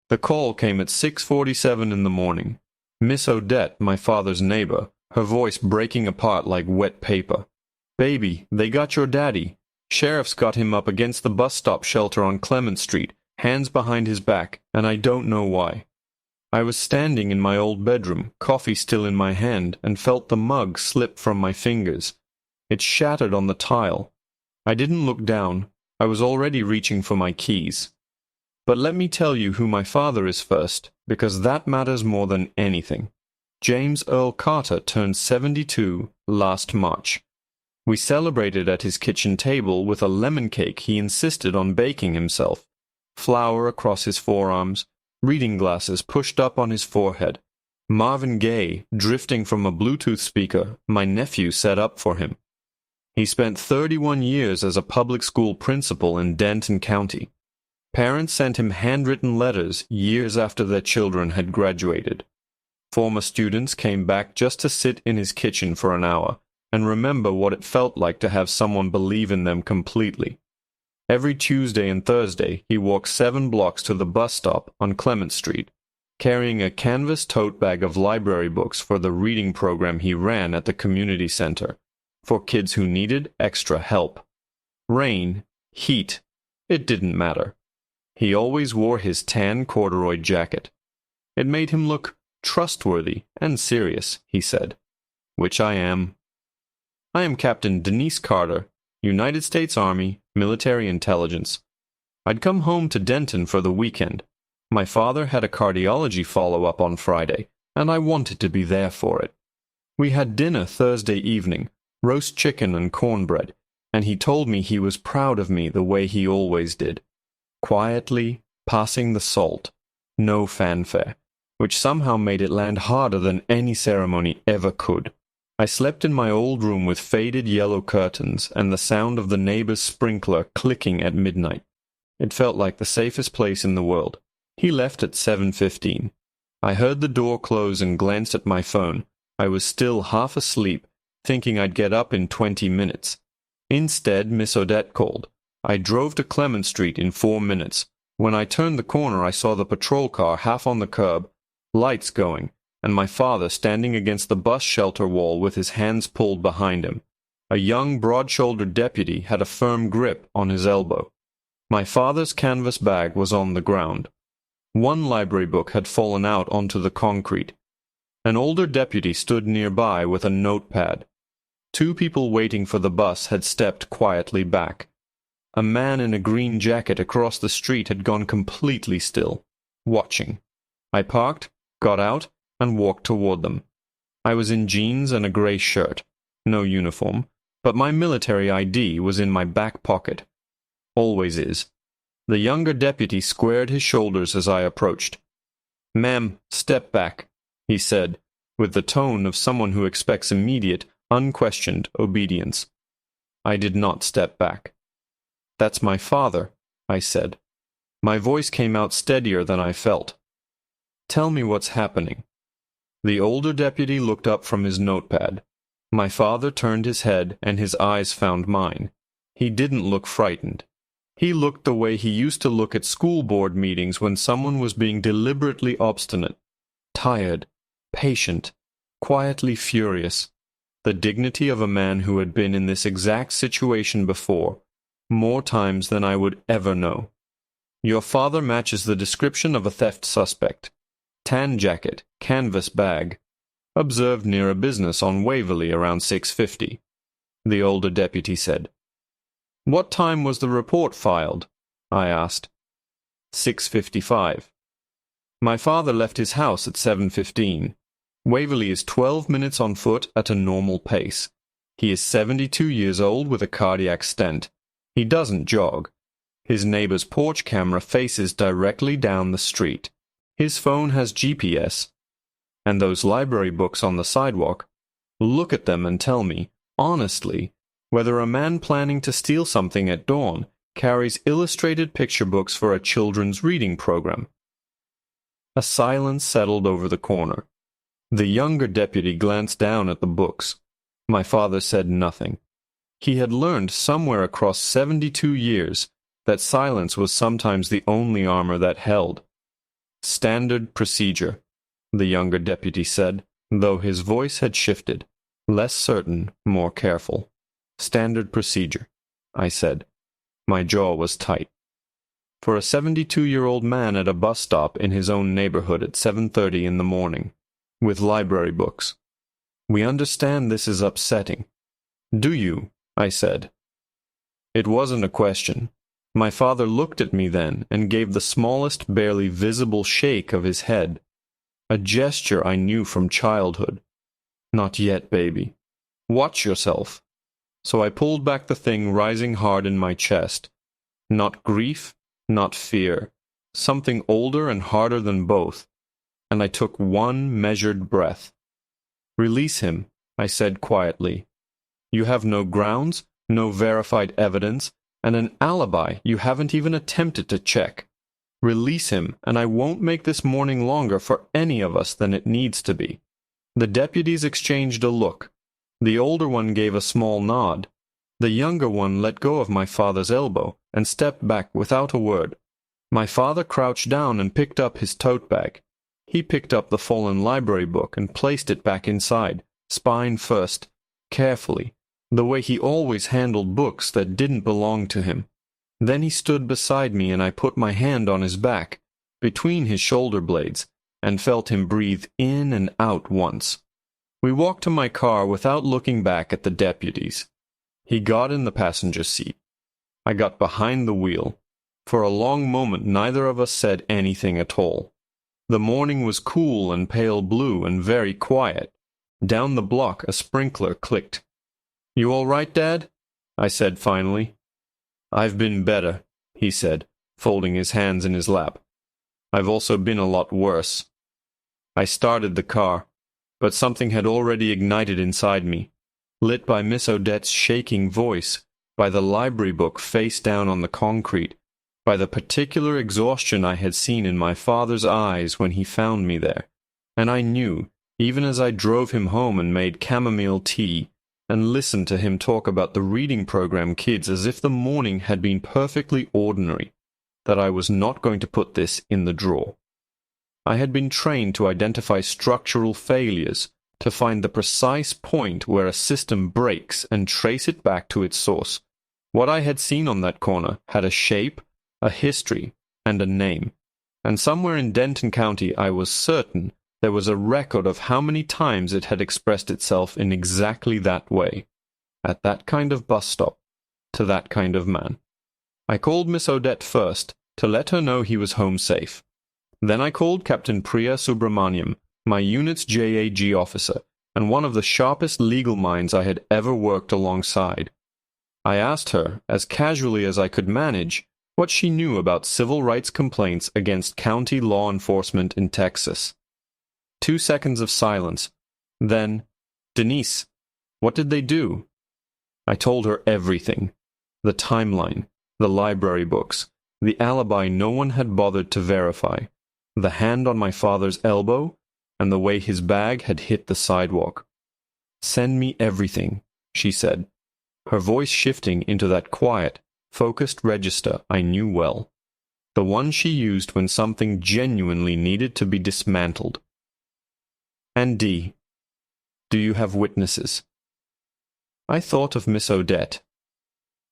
The call came at 6:47 in the morning. Miss Odette, my father's neighbor, her voice breaking apart like wet paper. "Baby, they got your daddy. Sheriff's got him up against the bus stop shelter on Clement Street, hands behind his back, and I don't know why." I was standing in my old bedroom, coffee still in my hand, and felt the mug slip from my fingers. It shattered on the tile. I didn't look down. I was already reaching for my keys. But let me tell you who my father is first, because that matters more than anything. James Earl Carter turned 72 last March. We celebrated at his kitchen table with a lemon cake he insisted on baking himself, flour across his forearms, reading glasses pushed up on his forehead, Marvin Gaye drifting from a Bluetooth speaker my nephew set up for him. He spent 31 years as a public school principal in Denton County. Parents sent him handwritten letters years after their children had graduated. Former students came back just to sit in his kitchen for an hour and remember what it felt like to have someone believe in them completely. Every Tuesday and Thursday, he walked 7 blocks to the bus stop on Clement Street, carrying a canvas tote bag of library books for the reading program he ran at the community center, for kids who needed extra help. Rain, heat, it didn't matter. He always wore his tan corduroy jacket. It made him look trustworthy and serious, he said, which I am. I am Captain Denise Carter, United States Army, Military Intelligence. I'd come home to Denton for the weekend. My father had a cardiology follow-up on Friday, and I wanted to be there for it. We had dinner Thursday evening, roast chicken and cornbread, and he told me he was proud of me the way he always did. Quietly, passing the salt, no fanfare, which somehow made it land harder than any ceremony ever could. I slept in my old room with faded yellow curtains and the sound of the neighbor's sprinkler clicking at midnight. It felt like the safest place in the world. He left at 7:15. I heard the door close and glanced at my phone. I was still half asleep, thinking I'd get up in 20 minutes. Instead, Miss Odette called. I drove to Clement Street in 4 minutes. When I turned the corner, I saw the patrol car half on the curb, lights going, and my father standing against the bus shelter wall with his hands pulled behind him. A young, broad-shouldered deputy had a firm grip on his elbow. My father's canvas bag was on the ground. One library book had fallen out onto the concrete. An older deputy stood nearby with a notepad. 2 people waiting for the bus had stepped quietly back. A man in a green jacket across the street had gone completely still, watching. I parked, got out, and walked toward them. I was in jeans and a gray shirt, no uniform, but my military ID was in my back pocket. Always is. The younger deputy squared his shoulders as I approached. "Ma'am, step back," he said, with the tone of someone who expects immediate, unquestioned obedience. I did not step back. "That's my father," I said. My voice came out steadier than I felt. "Tell me what's happening." The older deputy looked up from his notepad. My father turned his head, and his eyes found mine. He didn't look frightened. He looked the way he used to look at school board meetings when someone was being deliberately obstinate. Tired, patient, quietly furious. The dignity of a man who had been in this exact situation before, more times than I would ever know. "Your father matches the description of a theft suspect. Tan jacket, canvas bag. Observed near a business on Waverly around 6:50, the older deputy said. "What time was the report filed?" I asked. 6:55. My father left his house at 7:15. Waverly is 12 minutes on foot at a normal pace. He is 72 years old with a cardiac stent. He doesn't jog. His neighbor's porch camera faces directly down the street. His phone has GPS. And those library books on the sidewalk, look at them and tell me, honestly, whether a man planning to steal something at dawn carries illustrated picture books for a children's reading program. A silence settled over the corner. The younger deputy glanced down at the books. My father said nothing. He had learned somewhere across 72 years that silence was sometimes the only armor that held. Standard procedure, the younger deputy said, though his voice had shifted. Less certain, more careful. Standard procedure, I said. My jaw was tight. For a 72-year-old man at a bus stop in his own neighborhood at 7:30 in the morning, with library books. We understand this is upsetting. Do you? I said. It wasn't a question. My father looked at me then and gave the smallest, barely visible shake of his head, a gesture I knew from childhood. Not yet, baby. Watch yourself. So I pulled back the thing rising hard in my chest. Not grief, not fear. Something older and harder than both. And I took one measured breath. Release him, I said quietly. You have no grounds, no verified evidence, and an alibi you haven't even attempted to check. Release him, and I won't make this morning longer for any of us than it needs to be. The deputies exchanged a look. The older one gave a small nod. The younger one let go of my father's elbow and stepped back without a word. My father crouched down and picked up his tote bag. He picked up the fallen library book and placed it back inside, spine first, carefully, the way he always handled books that didn't belong to him. Then he stood beside me and I put my hand on his back, between his shoulder blades, and felt him breathe in and out once. We walked to my car without looking back at the deputies. He got in the passenger seat. I got behind the wheel. For a long moment neither of us said anything at all. The morning was cool and pale blue and very quiet. Down the block a sprinkler clicked. "You all right, Dad?" I said finally. "I've been better," he said, folding his hands in his lap. "I've also been a lot worse." I started the car, but something had already ignited inside me, lit by Miss Odette's shaking voice, by the library book face down on the concrete, by the particular exhaustion I had seen in my father's eyes when he found me there. And I knew, even as I drove him home and made chamomile tea, and listened to him talk about the reading program kids as if the morning had been perfectly ordinary, that I was not going to put this in the drawer. I had been trained to identify structural failures, to find the precise point where a system breaks and trace it back to its source. What I had seen on that corner had a shape, a history, and a name. And somewhere in Denton County I was certain there was a record of how many times it had expressed itself in exactly that way, at that kind of bus stop, to that kind of man. I called Miss Odette first, to let her know he was home safe. Then I called Captain Priya Subramaniam, my unit's JAG officer, and one of the sharpest legal minds I had ever worked alongside. I asked her, as casually as I could manage, what she knew about civil rights complaints against county law enforcement in Texas. 2 seconds of silence. Then, "Denise, what did they do?" I told her everything. The timeline, the library books, the alibi no one had bothered to verify, the hand on my father's elbow, and the way his bag had hit the sidewalk. "Send me everything," she said, her voice shifting into that quiet, focused register I knew well, the one she used when something genuinely needed to be dismantled. "And D, do you have witnesses?" I thought of Miss Odette.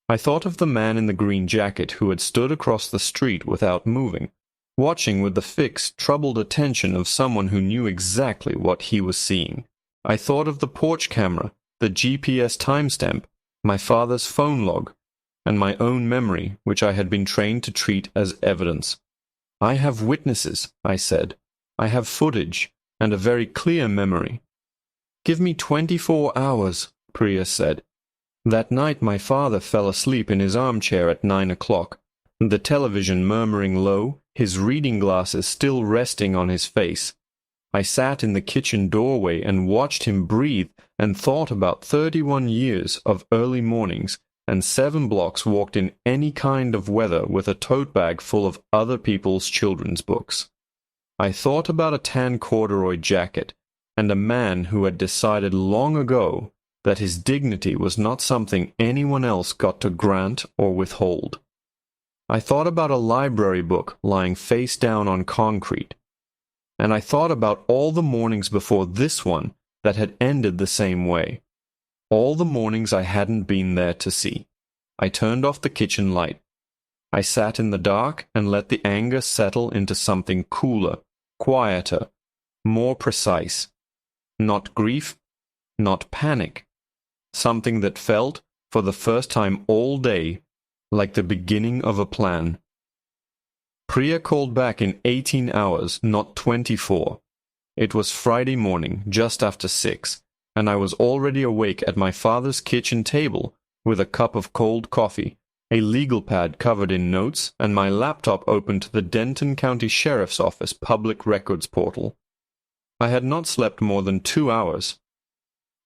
I thought of the man in the green jacket who had stood across the street without moving, watching with the fixed, troubled attention of someone who knew exactly what he was seeing. I thought of the porch camera, the GPS timestamp, my father's phone log, and my own memory, which I had been trained to treat as evidence. "I have witnesses," I said. "I have footage, and a very clear memory." "Give me 24 hours, Priya said. That night my father fell asleep in his armchair at 9 o'clock, the television murmuring low, his reading glasses still resting on his face. I sat in the kitchen doorway and watched him breathe and thought about 31 years of early mornings and 7 blocks walked in any kind of weather with a tote bag full of other people's children's books. I thought about a tan corduroy jacket and a man who had decided long ago that his dignity was not something anyone else got to grant or withhold. I thought about a library book lying face down on concrete. And I thought about all the mornings before this one that had ended the same way. All the mornings I hadn't been there to see. I turned off the kitchen light. I sat in the dark and let the anger settle into something cooler, quieter, more precise. Not grief, not panic. Something that felt, for the first time all day, like the beginning of a plan. Priya called back in 18 hours, not 24. It was Friday morning, just after 6, and I was already awake at my father's kitchen table with a cup of cold coffee, a legal pad covered in notes, and my laptop open to the Denton County Sheriff's Office public records portal. I had not slept more than 2 hours.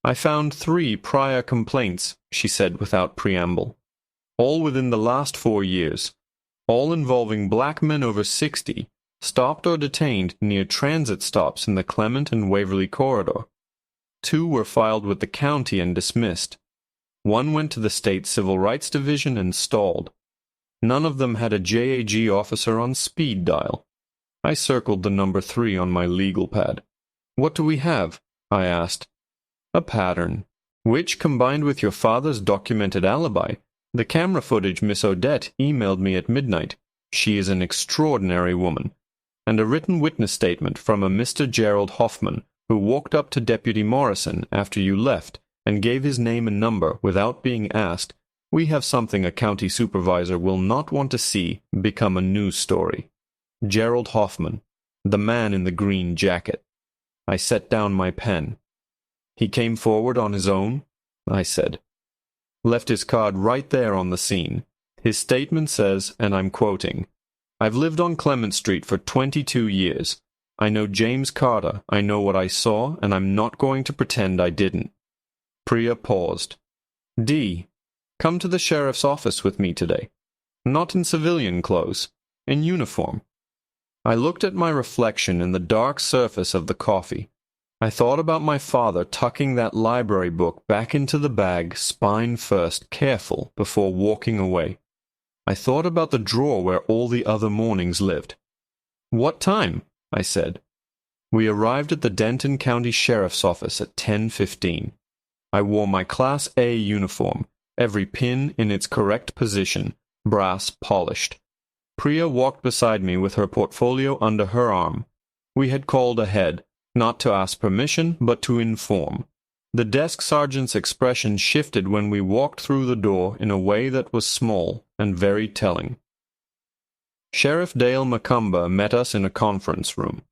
I found 3 prior complaints, she said without preamble, all within the last 4 years, all involving black men over 60, stopped or detained near transit stops in the Clement and Waverly corridor. 2 were filed with the county and dismissed. 1 went to the state civil rights division and stalled. None of them had a JAG officer on speed dial. I circled the number 3 on my legal pad. "What do we have?" I asked. "A pattern, which, combined with your father's documented alibi, the camera footage Miss Odette emailed me at midnight, she is an extraordinary woman, and a written witness statement from a Mr. Gerald Hoffman, who walked up to Deputy Morrison after you left and gave his name and number without being asked, we have something a county supervisor will not want to see become a news story. Gerald Hoffman, the man in the green jacket." I set down my pen. "He came forward on his own?" I said. "Left his card right there on the scene. His statement says, and I'm quoting, 'I've lived on Clement Street for 22 years. I know James Carter, I know what I saw, and I'm not going to pretend I didn't.'" Priya paused. "D, come to the sheriff's office with me today. Not in civilian clothes, in uniform." I looked at my reflection in the dark surface of the coffee. I thought about my father tucking that library book back into the bag, spine first, careful, before walking away. I thought about the drawer where all the other mornings lived. "What time?" I said. We arrived at the Denton County Sheriff's Office at 10:15. I wore my Class A uniform, every pin in its correct position, brass polished. Priya walked beside me with her portfolio under her arm. We had called ahead, not to ask permission, but to inform. The desk sergeant's expression shifted when we walked through the door in a way that was small and very telling. Sheriff Dale Macumber met us in a conference room.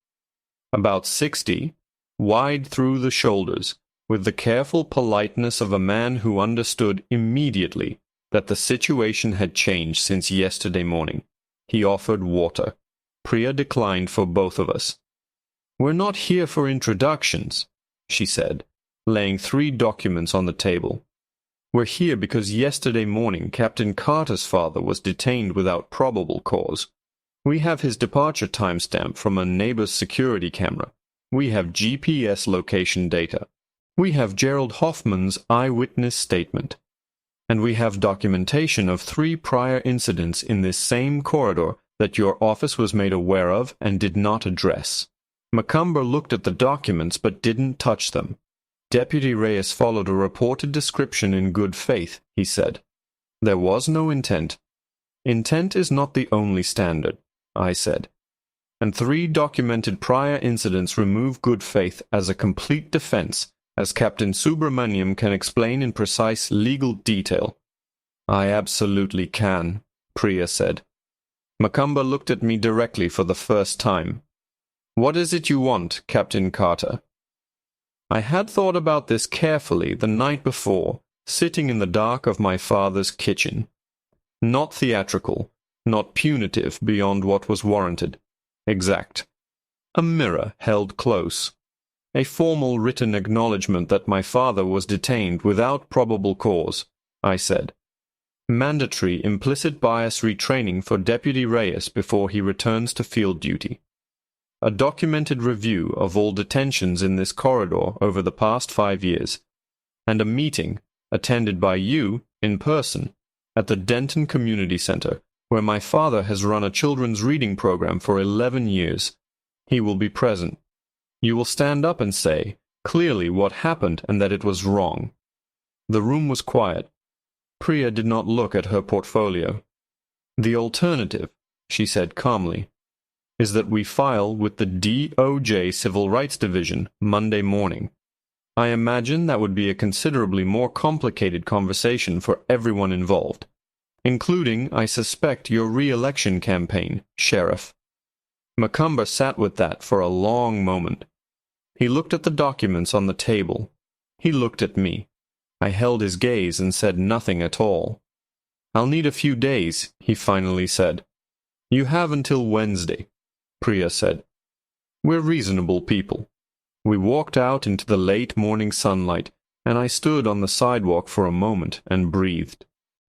About 60, wide through the shoulders, with the careful politeness of a man who understood immediately that the situation had changed since yesterday morning. He offered water. Priya declined for both of us. "We're not here for introductions," she said, laying 3 documents on the table. "We're here because yesterday morning Captain Carter's father was detained without probable cause. We have his departure timestamp from a neighbor's security camera. We have GPS location data. We have Gerald Hoffman's eyewitness statement. And we have documentation of 3 prior incidents in this same corridor that your office was made aware of and did not address." Macumber looked at the documents but didn't touch them. "Deputy Reyes followed a reported description in good faith," he said. "There was no intent." "Intent is not the only standard," I said. "And 3 documented prior incidents remove good faith as a complete defense, as Captain Subramaniam can explain in precise legal detail." "I absolutely can," Priya said. Macumber looked at me directly for the first time. "What is it you want, Captain Carter?" I had thought about this carefully the night before, sitting in the dark of my father's kitchen. Not theatrical, not punitive beyond what was warranted. Exact. A mirror held close. A formal written acknowledgement that my father was detained without probable cause, I said. Mandatory implicit bias retraining for Deputy Reyes before he returns to field duty. A documented review of all detentions in this corridor over the past 5 years, and a meeting, attended by you, in person, at the Denton Community Center, where my father has run a children's reading program for 11 years. He will be present. You will stand up and say clearly what happened and that it was wrong." The room was quiet. Priya did not look at her portfolio. "The alternative," she said calmly, "is that we file with the DOJ Civil Rights Division Monday morning. I imagine that would be a considerably more complicated conversation for everyone involved, including, I suspect, your re-election campaign, Sheriff." Macomber sat with that for a long moment. He looked at the documents on the table. He looked at me. I held his gaze and said nothing at all. "I'll need a few days," he finally said. "You have until Wednesday," Priya said. "We're reasonable people." We walked out into the late morning sunlight, and I stood on the sidewalk for a moment and breathed.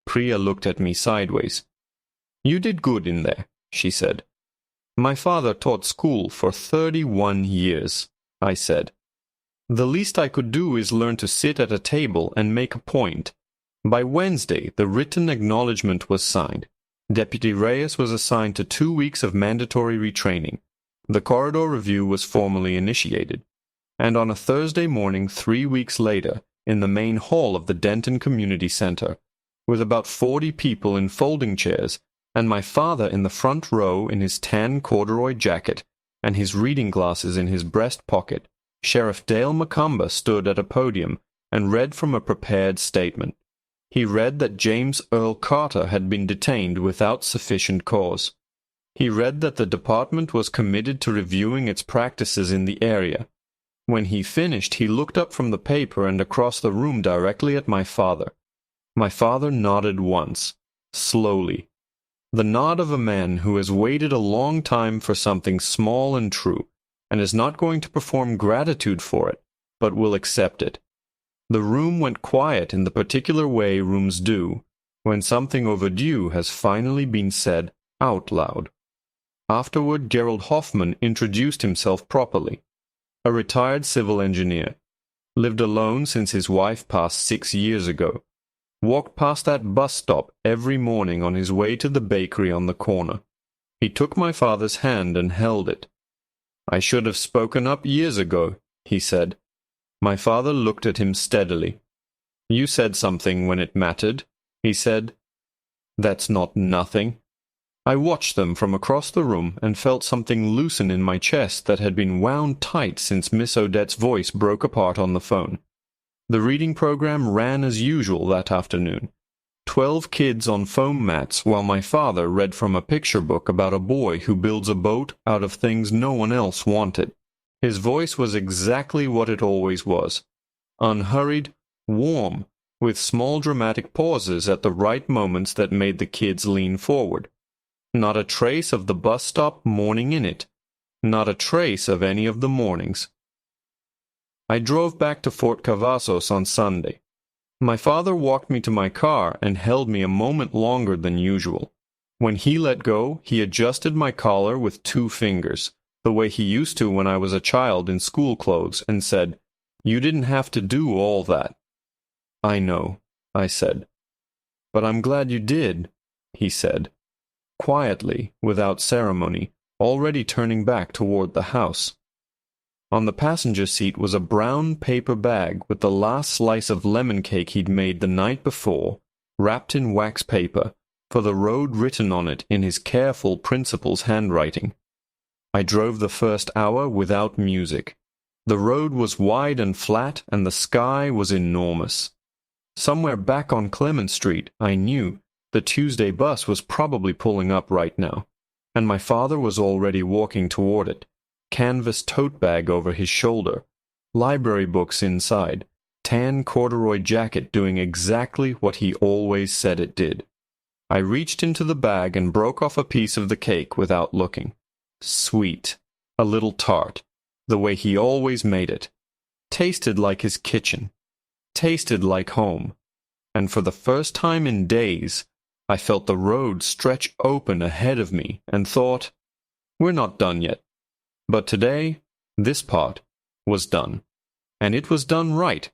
Priya looked at me sideways. "You did good in there," she said. "My father taught school for 31 years, I said. "The least I could do is learn to sit at a table and make a point." By Wednesday, the written acknowledgement was signed. Deputy Reyes was assigned to 2 weeks of mandatory retraining. The corridor review was formally initiated. And on a Thursday morning 3 weeks later, in the main hall of the Denton Community Center, with about 40 people in folding chairs, and my father in the front row in his tan corduroy jacket, and his reading glasses in his breast pocket, Sheriff Dale Macomber stood at a podium and read from a prepared statement. He read that James Earl Carter had been detained without sufficient cause. He read that the department was committed to reviewing its practices in the area. When he finished, he looked up from the paper and across the room directly at my father. My father nodded once, slowly. The nod of a man who has waited a long time for something small and true, and is not going to perform gratitude for it, but will accept it. The room went quiet in the particular way rooms do, when something overdue has finally been said out loud. Afterward, Gerald Hoffman introduced himself properly. A retired civil engineer. Lived alone since his wife passed 6 years ago. Walked past that bus stop every morning on his way to the bakery on the corner. He took my father's hand and held it. "I should have spoken up years ago," he said. My father looked at him steadily. "You said something when it mattered," he said. "That's not nothing." I watched them from across the room and felt something loosen in my chest that had been wound tight since Miss Odette's voice broke apart on the phone. The reading program ran as usual that afternoon. 12 kids on foam mats while my father read from a picture book about a boy who builds a boat out of things no one else wanted. His voice was exactly what it always was. Unhurried, warm, with small dramatic pauses at the right moments that made the kids lean forward. Not a trace of the bus stop morning in it. Not a trace of any of the mornings. I drove back to Fort Cavazos on Sunday. My father walked me to my car and held me a moment longer than usual. When he let go, he adjusted my collar with 2 fingers, the way he used to when I was a child in school clothes, and said, "You didn't have to do all that." "I know," I said. "But I'm glad you did," he said, quietly, without ceremony, already turning back toward the house. On the passenger seat was a brown paper bag with the last slice of lemon cake he'd made the night before, wrapped in wax paper, for the road written on it in his careful principal's handwriting. I drove the first hour without music. The road was wide and flat, and the sky was enormous. Somewhere back on Clement Street, I knew, the Tuesday bus was probably pulling up right now, and my father was already walking toward it, canvas tote bag over his shoulder, library books inside, tan corduroy jacket doing exactly what he always said it did. I reached into the bag and broke off a piece of the cake without looking. Sweet, a little tart, the way he always made it. Tasted like his kitchen. Tasted like home. And for the first time in days, I felt the road stretch open ahead of me and thought, we're not done yet. But today, this part was done. And it was done right.